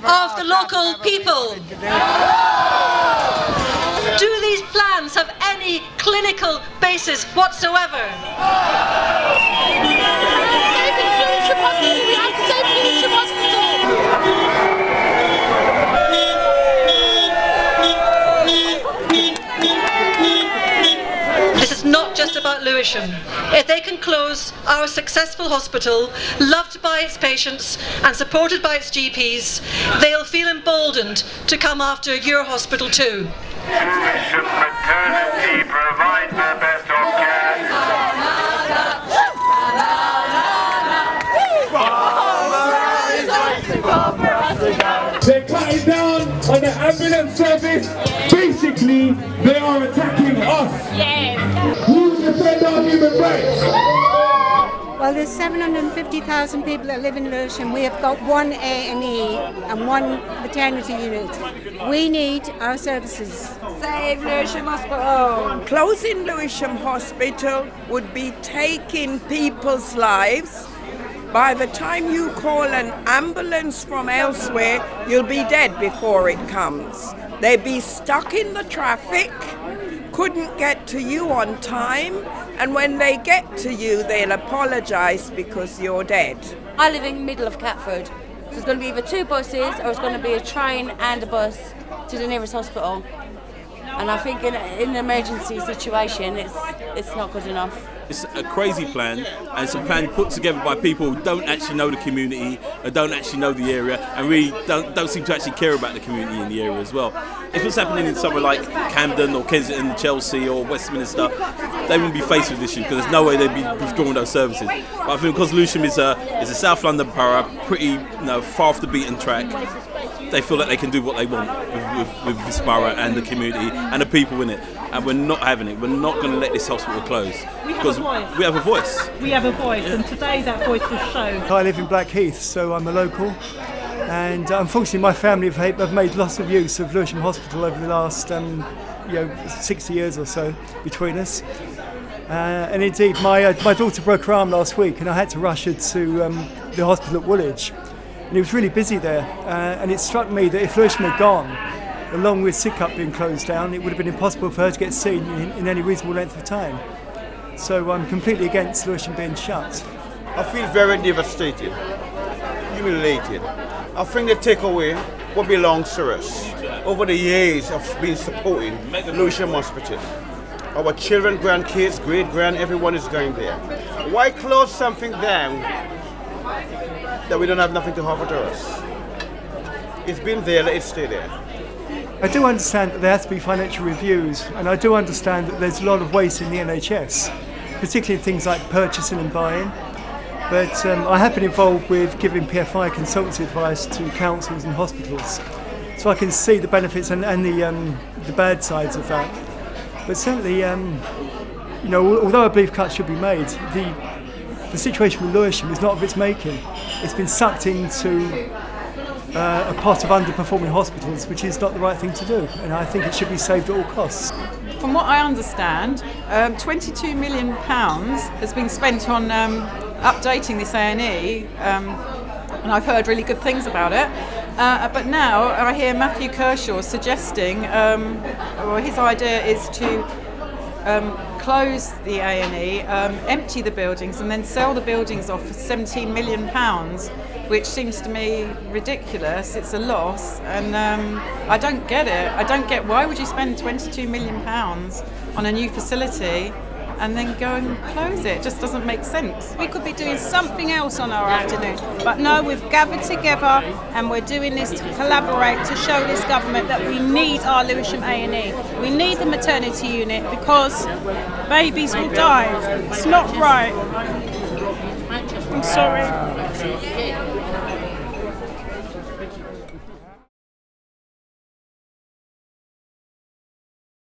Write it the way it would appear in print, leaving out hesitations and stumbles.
of the local people. Do these plans have any clinical basis whatsoever? This is not just about Lewisham. If they can close our successful hospital, loved by its patients and supported by its GPs, they'll feel emboldened to come after your hospital too. Lewisham Maternity provides the best of care. They're cutting down on the ambulance service. Basically, they are attacking us. Yes. Who defend our human rights? Well, there's 750,000 people that live in Lewisham. We have got one A&E and one maternity unit. We need our services. Save Lewisham Hospital. Closing Lewisham Hospital would be taking people's lives. By the time you call an ambulance from elsewhere, you'll be dead before it comes. They'd be stuck in the traffic, couldn't get to you on time, and when they get to you, they'll apologise because you're dead. I live in the middle of Catford, so it's going to be either two buses or it's going to be a train and a bus to the nearest hospital. And I think in an emergency situation, it's not good enough. It's a crazy plan, and it's a plan put together by people who don't actually know the community, or don't actually know the area, and really don't seem to actually care about the community in the area as well. If it's happening in somewhere like Camden or Kensington, Chelsea or Westminster, they wouldn't be faced with this issue because there's no way they'd be withdrawing those services. But I think because Lewisham is a South London borough, pretty far off the beaten track, they feel that they can do what they want with this borough and the community and the people in it. And we're not having it. We're not going to let this hospital close. Because we have a voice. We have a voice, and today that voice was shown. I live in Blackheath, so I'm a local. And unfortunately, my family have made lots of use of Lewisham Hospital over the last 60 years or so between us. And indeed, my daughter broke her arm last week, and I had to rush her to the hospital at Woolwich. And it was really busy there, and it struck me that if Lewisham had gone, along with Sidcup being closed down, it would have been impossible for her to get seen in any reasonable length of time. So I'm completely against Lewisham being shut. I feel very devastated, humiliated. I think they take away what belongs to us over the years of being supporting Lewisham Hospital. Our children, grandkids, great-grand, everyone is going there. Why close something down that we don't have nothing to offer to us? It's been there, let it stay there. I do understand that there has to be financial reviews, and I do understand that there's a lot of waste in the NHS, particularly things like purchasing and buying. But I have been involved with giving PFI consultancy advice to councils and hospitals, so I can see the benefits and the bad sides of that. But certainly, although I believe cuts should be made, the situation with Lewisham is not of its making. It's been sucked into a pot of underperforming hospitals, which is not the right thing to do, and I think it should be saved at all costs. From what I understand, £22 million has been spent on updating this A&E, and I've heard really good things about it. But now I hear Matthew Kershaw suggesting, his idea is to close the A&E, empty the buildings, and then sell the buildings off for £17 million. Which seems to me ridiculous. It's a loss, and I don't get it. I don't get why would you spend £22 million on a new facility and then go and close it? It just doesn't make sense. We could be doing something else on our afternoon, but no, we've gathered together and we're doing this to collaborate to show this government that we need our Lewisham A&E. We need the maternity unit because babies will die. It's not right. I'm sorry.